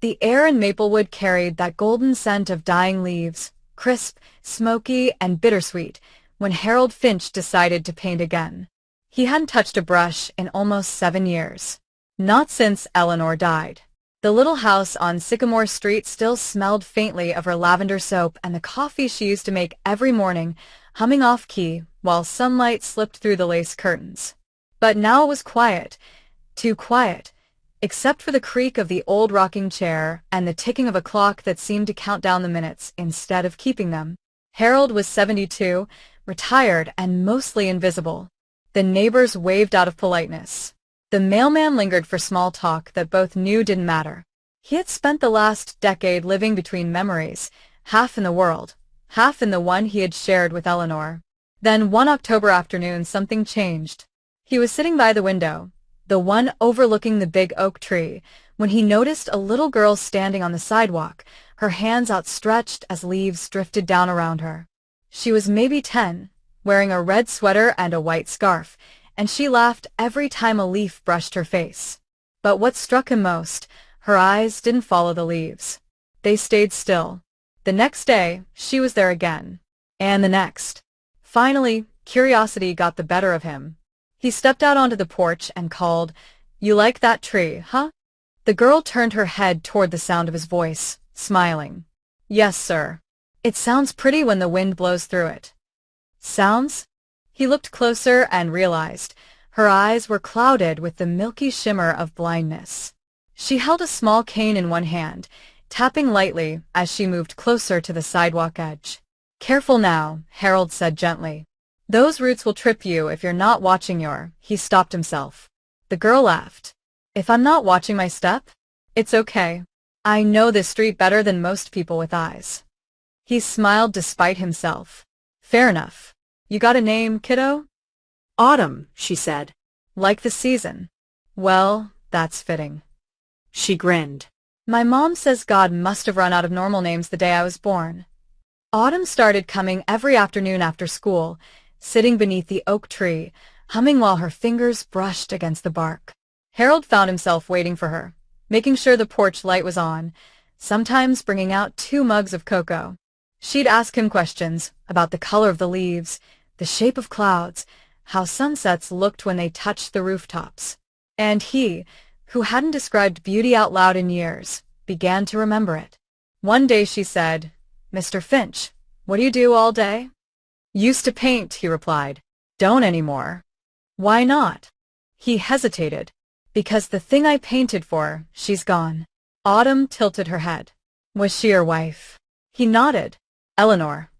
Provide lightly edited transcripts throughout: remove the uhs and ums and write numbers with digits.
The air in Maplewood carried that golden scent of dying leaves, crisp, smoky, and bittersweet, when Harold Finch decided to paint again. He hadn't touched a brush in almost 7 years. Not since Eleanor died. The little house on Sycamore Street still smelled faintly of her lavender soap and the coffee she used to make every morning, humming off-key while sunlight slipped through the lace curtains. But now it was quiet, too quiet, except for the creak of the old rocking chair and the ticking of a clock that seemed to count down the minutes instead of keeping them. Harold was 72, retired and mostly invisible. The neighbors waved out of politeness. The mailman lingered for small talk that both knew didn't matter. He had spent the last decade living between memories, half in the world, half in the one he had shared with Eleanor. Then one October afternoon something changed. He was sitting by the window, the one overlooking the big oak tree, when he noticed a little girl standing on the sidewalk, her hands outstretched as leaves drifted down around her. She was maybe 10, wearing a red sweater and a white scarf, and she laughed every time a leaf brushed her face. But what struck him most, her eyes didn't follow the leaves. They stayed still. The next day, she was there again. And the next. Finally, curiosity got the better of him. He stepped out onto the porch and called, "You like that tree, huh?" The girl turned her head toward the sound of his voice, smiling. "Yes, sir. It sounds pretty when the wind blows through it." Sounds? He looked closer and realized her eyes were clouded with the milky shimmer of blindness. She held a small cane in one hand, tapping lightly as she moved closer to the sidewalk edge. "Careful now," Harold said gently. "Those roots will trip you if you're not watching your—" He stopped himself. The girl laughed. "If I'm not watching my step? It's okay. I know this street better than most people with eyes." He smiled despite himself. "Fair enough. You got a name, kiddo?" "Autumn," she said. "Like the season. Well, that's fitting." She grinned. "My mom says God must have run out of normal names the day I was born." Autumn started coming every afternoon after school, sitting beneath the oak tree, humming while her fingers brushed against the bark. Harold found himself waiting for her, making sure the porch light was on, sometimes bringing out 2 mugs of cocoa. She'd ask him questions about the color of the leaves, the shape of clouds, how sunsets looked when they touched the rooftops. And he, who hadn't described beauty out loud in years, began to remember it. One day she said, "Mr. Finch, what do you do all day?" "Used to paint," he replied. "Don't anymore." "Why not?" He hesitated. "Because the thing I painted for, she's gone." Autumn tilted her head. "Was she your wife?" He nodded. "Eleanor."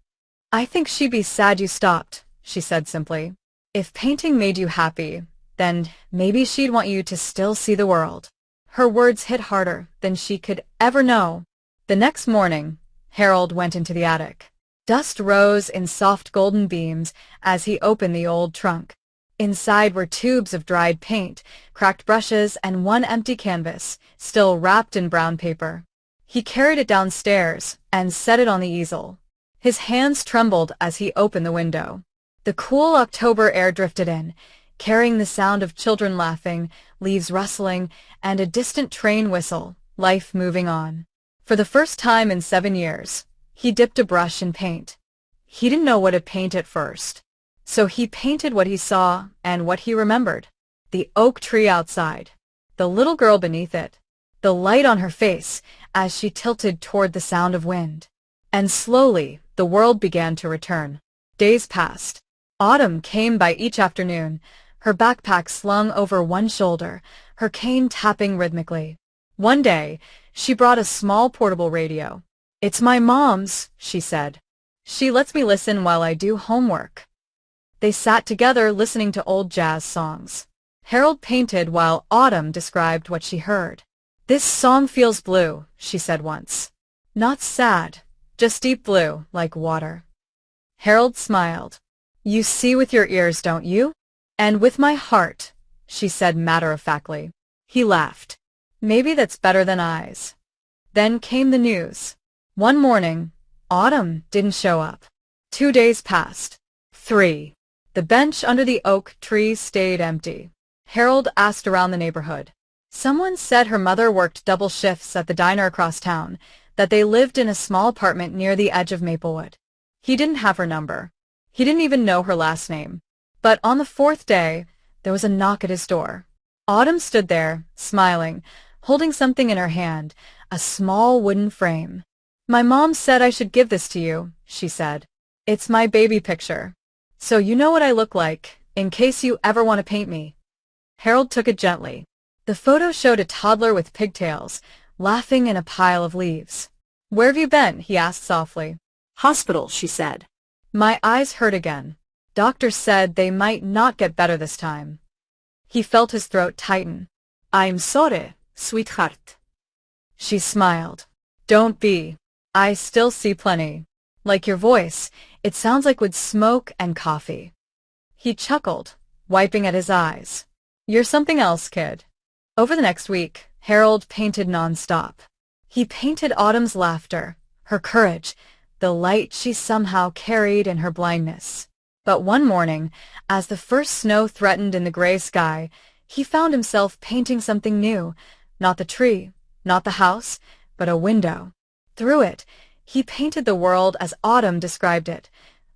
"I think she'd be sad you stopped," she said simply. "If painting made you happy, then maybe she'd want you to still see the world." Her words hit harder than she could ever know. The next morning, Harold went into the attic. Dust rose in soft golden beams as he opened the old trunk. Inside were tubes of dried paint, cracked brushes, and one empty canvas, still wrapped in brown paper. He carried it downstairs and set it on the easel. His hands trembled as he opened the window. The cool October air drifted in, carrying the sound of children laughing, leaves rustling, and a distant train whistle, life moving on. For the first time in 7 years, he dipped a brush in paint. He didn't know what to paint at first, so he painted what he saw and what he remembered. The oak tree outside, the little girl beneath it, the light on her face as she tilted toward the sound of wind. And slowly, the world began to return. Days passed. Autumn came by each afternoon, her backpack slung over one shoulder, her cane tapping rhythmically. One day, she brought a small portable radio. "It's my mom's," she said. "She lets me listen while I do homework." They sat together listening to old jazz songs. Harold painted while Autumn described what she heard. "This song feels blue," she said once. "Not sad, just deep blue, like water." Harold smiled. "You see with your ears, don't you?" "And with my heart," she said matter-of-factly. He laughed. "Maybe that's better than eyes." Then came the news. One morning, Autumn didn't show up. 2 days passed. 3. The bench under the oak tree stayed empty. Harold asked around the neighborhood. Someone said her mother worked double shifts at the diner across town, that they lived in a small apartment near the edge of Maplewood. He didn't have her number. He didn't even know her last name. But on the fourth day, there was a knock at his door. Autumn stood there, smiling, holding something in her hand, a small wooden frame. "My mom said I should give this to you," she said. "It's my baby picture. So you know what I look like, in case you ever want to paint me." Harold took it gently. The photo showed a toddler with pigtails, laughing in a pile of leaves. "Where have you been?" he asked softly. "Hospital," she said. My eyes hurt again. Doctors said they might not get better this time. He felt his throat tighten. "I'm sorry, sweetheart." She smiled. "Don't be. I still see plenty. Like your voice, it sounds like wood smoke and coffee." He chuckled, wiping at his eyes. "You're something else, kid." Over the next week, Harold painted nonstop. He painted Autumn's laughter, her courage, the light she somehow carried in her blindness. But one morning, as the first snow threatened in the gray sky, he found himself painting something new. Not the tree, not the house, but a window. Through it, he painted the world as Autumn described it.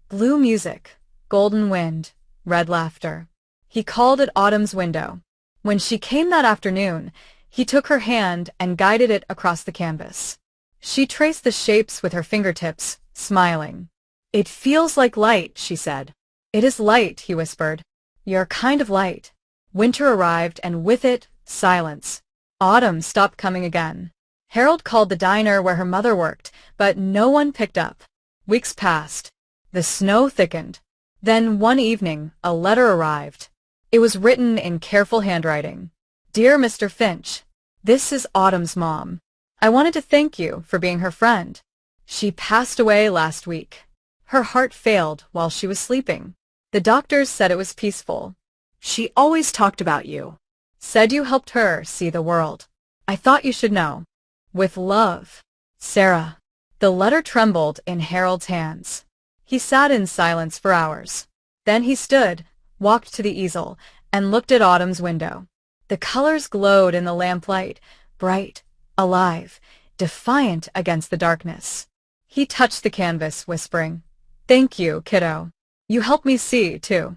Blue music, golden wind, red laughter. He called it Autumn's window. When she came that afternoon, he took her hand and guided it across the canvas. She traced the shapes with her fingertips, smiling. "It feels like light," she said. "It is light," he whispered. "You're a kind of light." Winter arrived, and with it, silence. Autumn stopped coming again. Harold called the diner where her mother worked, but no one picked up. Weeks passed. The snow thickened. Then one evening, a letter arrived. It was written in careful handwriting. "Dear Mr. Finch, this is Autumn's mom. I wanted to thank you for being her friend. She passed away last week. Her heart failed while she was sleeping. The doctors said it was peaceful. She always talked about you. Said you helped her see the world. I thought you should know. With love, Sarah." The letter trembled in Harold's hands. He sat in silence for hours. Then he stood, walked to the easel, and looked at Autumn's window. The colors glowed in the lamplight, bright, alive, defiant against the darkness. He touched the canvas, whispering, "Thank you, kiddo. You helped me see, too."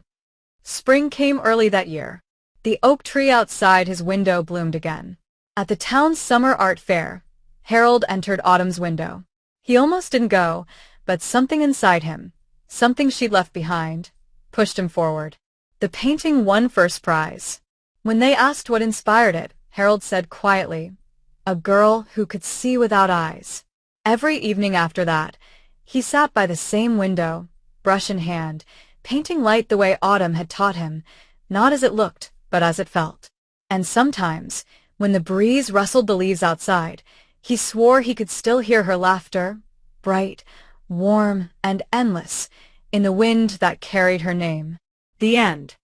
Spring came early that year. The oak tree outside his window bloomed again. At the town's summer art fair, Harold entered Autumn's window. He almost didn't go, but something inside him, something she'd left behind, pushed him forward. The painting won first prize. When they asked what inspired it, Harold said quietly, "A girl who could see without eyes." Every evening after that, he sat by the same window, brush in hand, painting light the way Autumn had taught him, not as it looked, but as it felt. And sometimes, when the breeze rustled the leaves outside, he swore he could still hear her laughter, bright, warm, and endless, in the wind that carried her name. The end.